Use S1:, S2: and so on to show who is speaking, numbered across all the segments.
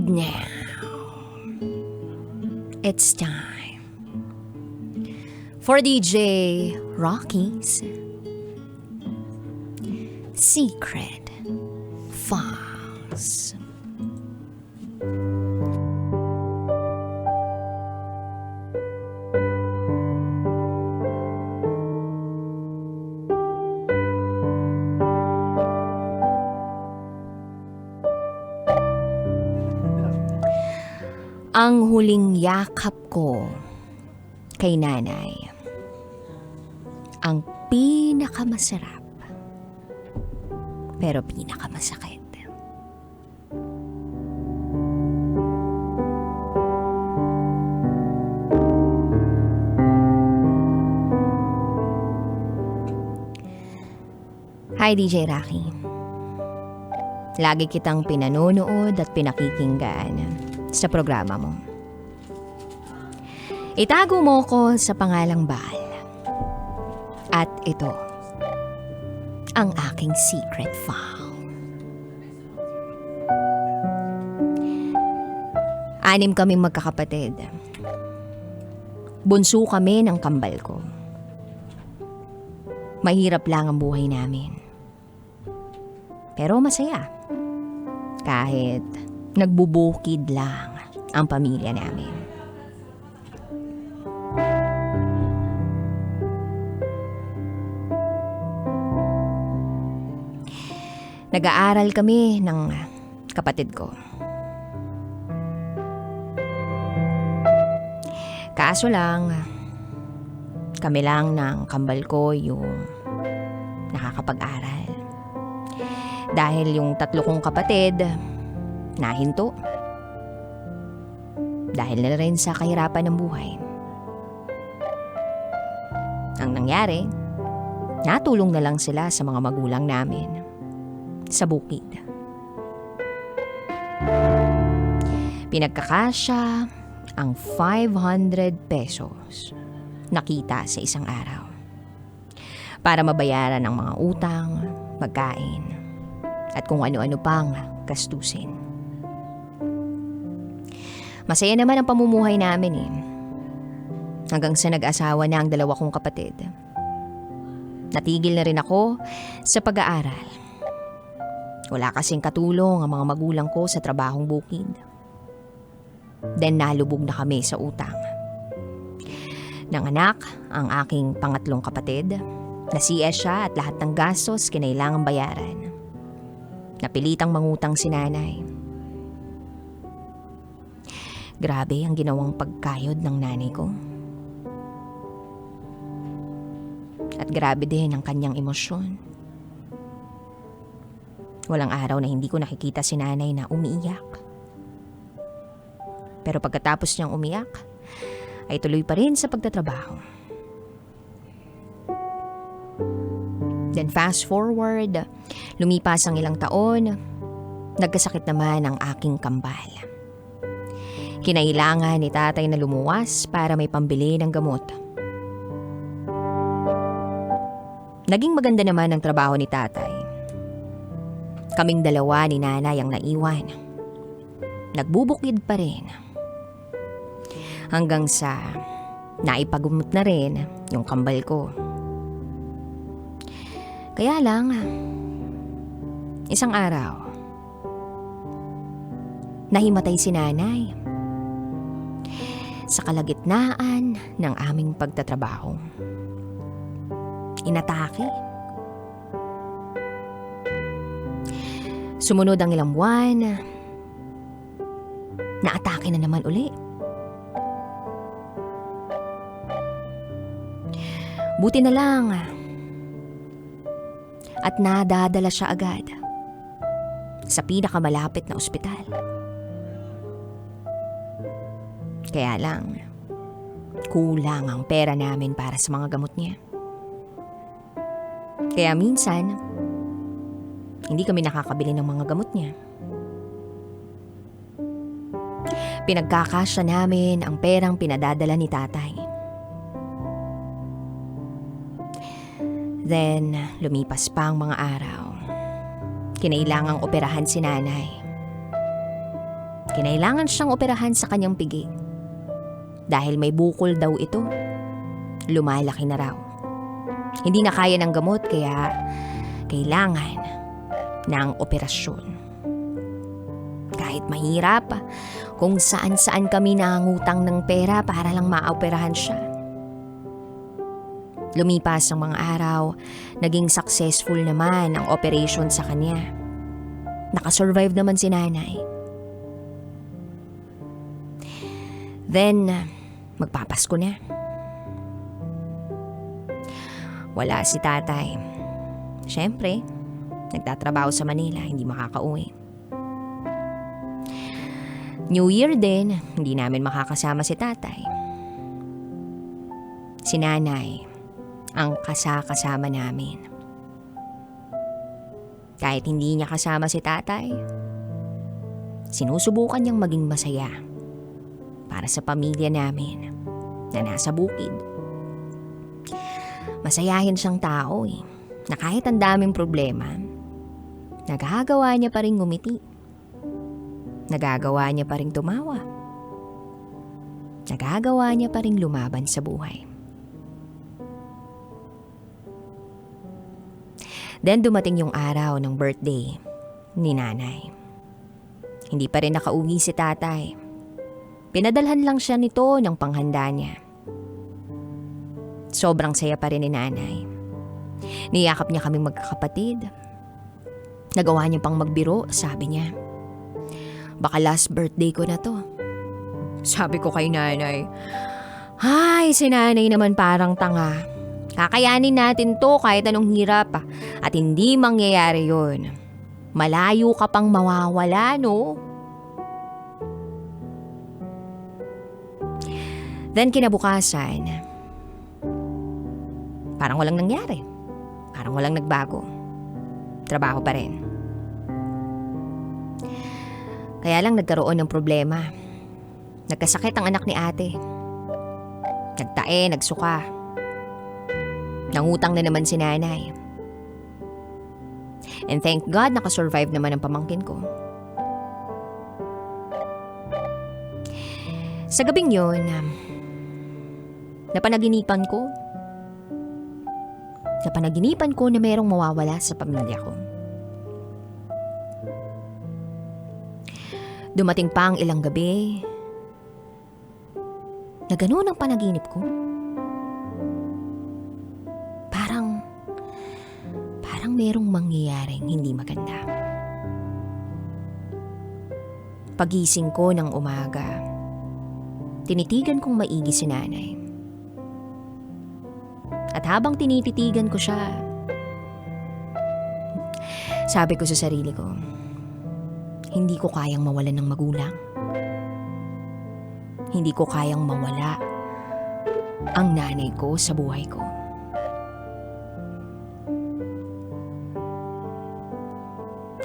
S1: And now, it's time for DJ Rocky's Secret Files. Ang huling yakap ko kay nanay, ang pinakamasarap pero pinakamasakit. Hi DJ Rocky. Lagi kitang pinanonood at pinakikinggan sa programa mo. Itago mo ko sa pangalang Bal. At ito, ang aking secret file. 6 kaming magkakapatid. Bunso kami ng kambal ko. Mahirap lang ang buhay namin. Pero masaya. Kahit nagbubukid lang ang pamilya namin. Nag-aaral kami ng kapatid ko. Kaso lang, kami lang ng kambal ko yung nakakapag-aral. Dahil yung 3 kong kapatid, nahinto. Dahil na rin sa kahirapan ng buhay. Ang nangyari, natulong na lang sila sa mga magulang namin sa bukid. Pinagkakasya ang 500 pesos nakita sa isang araw para mabayaran ang mga utang, pagkain, at kung ano-ano pang gastusin. Masaya naman ang pamumuhay namin eh. Hanggang sa nag-asawa na ang 2 kong kapatid. Natigil na rin ako sa pag-aaral. Wala kasing katulong ang mga magulang ko sa trabahong bukid. Then nalubog na kami sa utang. Nanganak ang aking pangatlong kapatid. Nasiya siya at lahat ng gastos kinailangang bayaran. Napilitang mangutang si nanay. Grabe ang ginawang pagkayod ng nanay ko. At grabe din ang kanyang emosyon. Walang araw na hindi ko nakikita si nanay na umiiyak. Pero pagkatapos niyang umiyak, ay tuloy pa rin sa pagtatrabaho. Then fast forward, lumipas ang ilang taon, nagkasakit naman ang aking kambal. Kinailangan ni tatay na lumuwas para may pambili ng gamot. Naging maganda naman ang trabaho ni tatay. Kaming 2 ni nanay ang naiwan. Nagbubukid pa rin. Hanggang sa naipagumot na rin yung kambal ko. Kaya lang, isang araw, nahimatay si nanay sa kalagitnaan ng aming pagtatrabaho. Inatake. Sumunod ang ilang buwan, naatake na naman uli. Buti na lang at nadadala siya agad sa pinakamalapit na ospital. Kaya lang, kulang ang pera namin para sa mga gamot niya. Kaya minsan, hindi kami nakakabili ng mga gamot niya. Pinagkakasya namin ang perang pinadadala ni tatay. Then, lumipas pa ang mga araw. Kinailangang operahan si nanay. Kinailangan siyang operahan sa kanyang pigi. Dahil may bukol daw ito, lumalaki na raw. Hindi na kaya ng gamot kaya kailangan ng operasyon. Kahit mahirap, kung saan-saan kami nangungutang ng pera para lang maoperahan siya. Lumipas ang mga araw, naging successful naman ang operation sa kanya. Nakasurvive naman si nanay. Then, magpapasko na. Wala si tatay. Siyempre, nagtatrabaho sa Manila, hindi makakauwi. New Year din, hindi namin makakasama si tatay. Si nanay ang kasama namin. Kahit hindi niya kasama si tatay, sinusubukan niyang maging masaya para sa pamilya namin na nasa bukid. Masayahin siyang tao na kahit ang daming problema, nagagawa niya pa rin ngumiti. Nagagawa niya pa rin tumawa. Nagagawa niya pa rin lumaban sa buhay. Then dumating yung araw ng birthday ni nanay. Hindi pa rin nakauwi si tatay. Pinadalhan lang siya nito ng panghanda niya. Sobrang saya pa rin ni nanay. Niyakap niya kaming magkakapatid. Nagawa niya pang magbiro, sabi niya. Baka last birthday ko na to. Sabi ko kay nanay, ay, si nanay naman parang tanga. Kakayanin natin to kahit anong hirap at hindi mangyayari yun. Malayo ka pang mawawala, no? Then kinabukasan, parang walang nangyari. Parang walang nagbago. Trabaho pa rin. Kaya lang nagkaroon ng problema. Nagkasakit ang anak ni ate. Nagtae, nagsuka. Nangutang na naman si nanay. And thank God nakasurvive naman ang pamangkin ko. Sa gabing yun, napanaginipan ko na mayroong mawawala sa pamilya ko. Dumating pa ang ilang gabi na ganun ang panaginip ko. Parang merong mangyayaring hindi maganda. Pagising ko ng umaga, tinitigan kong maigi si nanay. At habang tinititigan ko siya, sabi ko sa sarili ko, hindi ko kayang mawalan ng magulang. Hindi ko kayang mawala ang nanay ko sa buhay ko.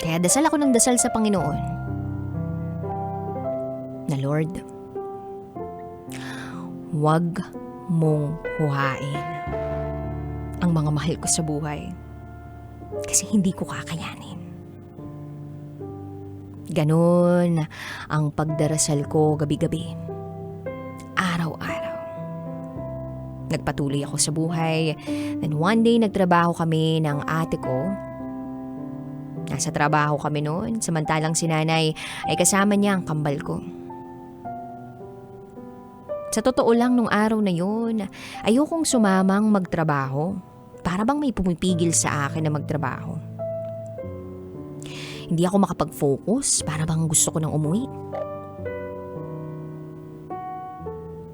S1: Kaya dasal ako ng dasal sa Panginoon na Lord, huwag mong huhain ang mga mahal ko sa buhay kasi hindi ko kakayanin. Ganon ang pagdarasal ko gabi-gabi, araw-araw. Nagpatuloy ako sa buhay. Then one day nagtrabaho kami ng ate ko. Nasa trabaho kami noon, samantalang si nanay ay kasama niya ang kambal ko. Sa totoo lang nung araw na yun, ayokong sumamang magtrabaho. Para bang may pumipigil sa akin na magtrabaho. Hindi ako makapag-focus, para bang gusto ko nang umuwi.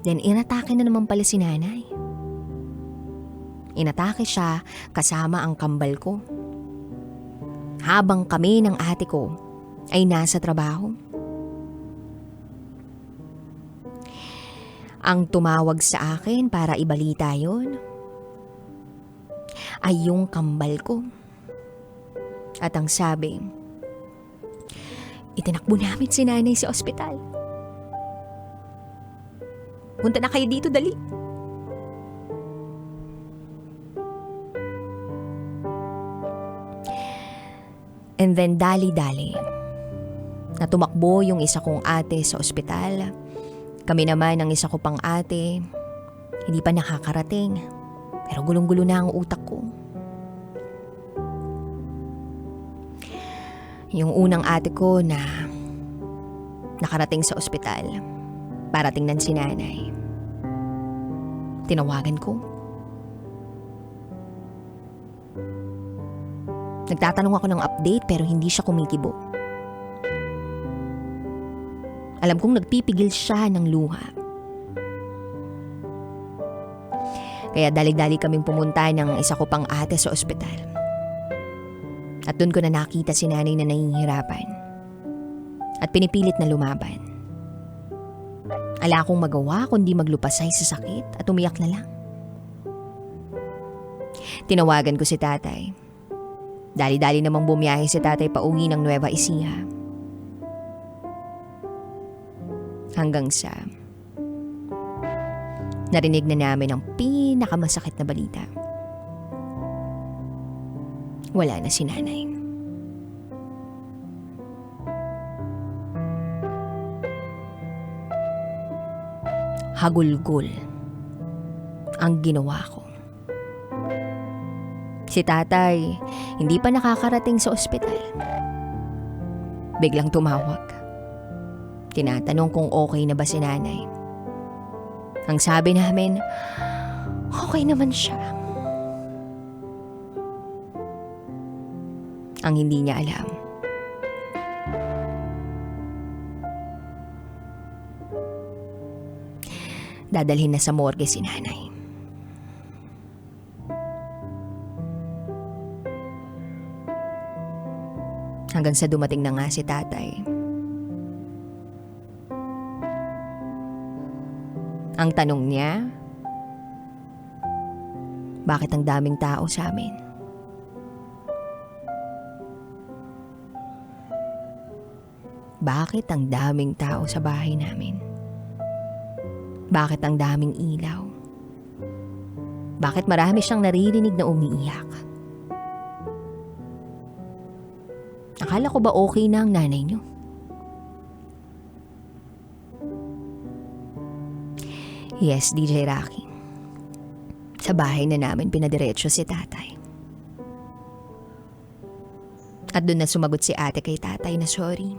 S1: Then inatake na naman pala si nanay. Inatake siya kasama ang kambal ko. Habang kami ng ate ko ay nasa trabaho. Ang tumawag sa akin para ibalita yon ay yung kambal ko. At ang sabi, itinakbo namin si nanay sa ospital. Punta na kayo dito, dali. And then dali-dali, na tumakbo yung isa kong ate sa ospital. Kami naman ang isa ko pang ate, hindi pa nakakarating. Pero gulong-gulo na ang utak ko. Yung unang ate ko na nakarating sa ospital para tingnan si nanay. Tinawagan ko. Nagtatanong ako ng update pero hindi siya kumikibo. Alam kong nagpipigil siya ng luha. Kaya dali-dali kaming pumunta ng isa ko pang ate sa ospital. At doon ko na nakita si nanay na nahihirapan. At pinipilit na lumaban. Ala akong magawa kundi maglupasay sa sakit at umiyak na lang. Tinawagan ko si tatay. Dali-dali namang bumiyahe si tatay pauwi ng Nueva Ecija. Hanggang sa narinig na namin ang pinakamasakit na balita. Wala na si nanay. Hagulgol ang ginawa ko. Si tatay, hindi pa nakakarating sa ospital. Biglang tumawag. Tinatanong kung okay na ba si nanay. Ang sabi namin, okay naman siya. Ang hindi niya alam, dadalhin na sa morgue si nanay. Hanggang sa dumating na nga si tatay. Ang tanong niya, bakit ang daming tao sa amin? Bakit ang daming tao sa bahay namin? Bakit ang daming ilaw? Bakit marami siyang naririnig na umiiyak? Akala ko ba okay na ang nanay niyo? Yes, DJ Rocky. Sa bahay na namin pinadiretso si tatay. At doon na sumagot si ate kay tatay na sorry.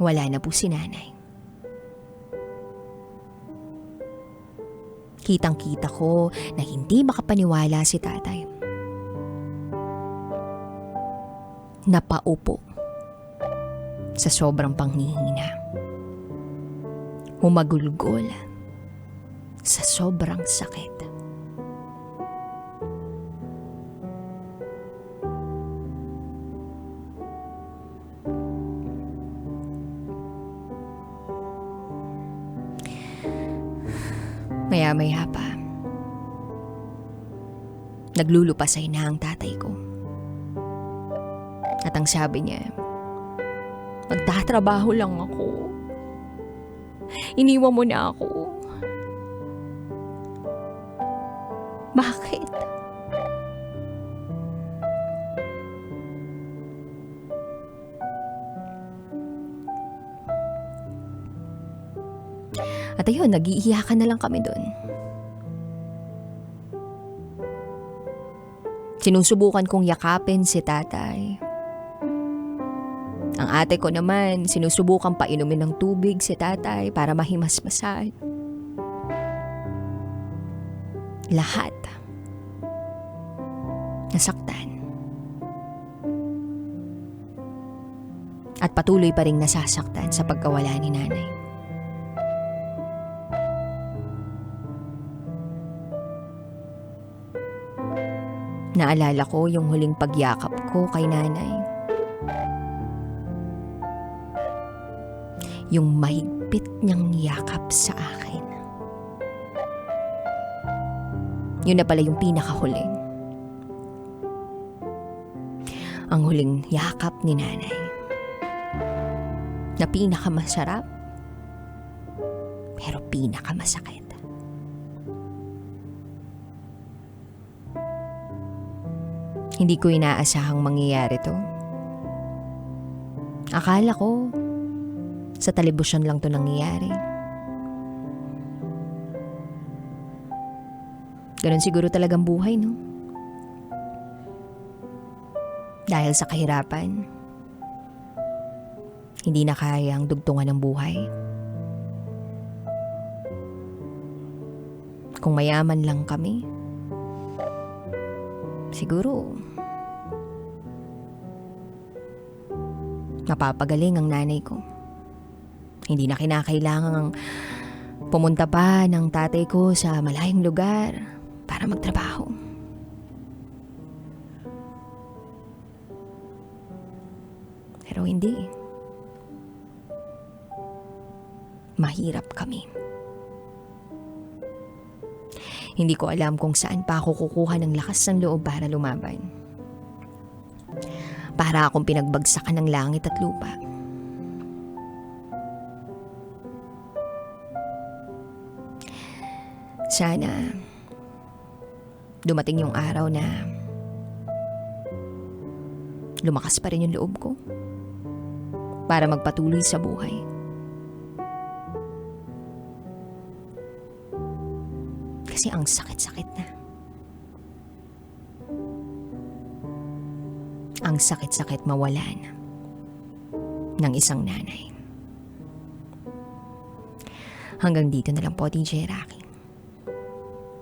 S1: Wala na po si nanay. Kitang-kita ko na hindi makapaniwala si tatay. Napaupo sa sobrang panghihina. Humagulgol sa sobrang sakit. Maya-maya pa, naglulupasay na ang tatay ko. At ang sabi niya, magtatrabaho lang ako. Iniwan mo na ako. Bakit? At ayun, nag-iiyakan na lang kami doon. Sinusubukan kong yakapin si tatay. Ang ate ko naman, sinusubukan pa inumin ng tubig si tatay para mahimasmasan. Lahat nasaktan. At patuloy pa ring nasasaktan sa pagkawala ni nanay. Naalala ko yung huling pagyakap ko kay nanay. Yung mahigpit niyang yakap sa akin. Yun na pala yung pinakahuling. Ang huling yakap ni nanay. Na pinakamasarap, pero pinakamasakit. Hindi ko inaasahang mangyayari to. Akala ko, sa telebisyon lang to nangyayari. Ganun siguro talagang buhay, no? Dahil sa kahirapan, hindi na kayang dugtungan ng buhay. Kung mayaman lang kami, siguro mapapagaling ang nanay ko. Hindi na kinakailangang pumunta pa ng tatay ko sa malayong lugar para magtrabaho. Pero hindi. Mahirap kami. Hindi ko alam kung saan pa ako kukuha ng lakas ng loob para lumaban. Para akong pinagbagsakan ng langit at lupa. Sana dumating yung araw na lumakas pa rin yung loob ko para magpatuloy sa buhay. Kasi ang sakit-sakit na. Ang sakit-sakit mawalan ng isang nanay. Hanggang dito na lang po, DJ Rocky.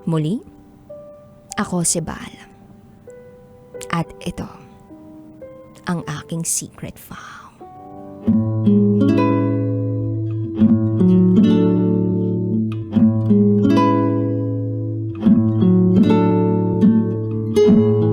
S1: Muli, ako si Bal. At ito, ang aking secret file.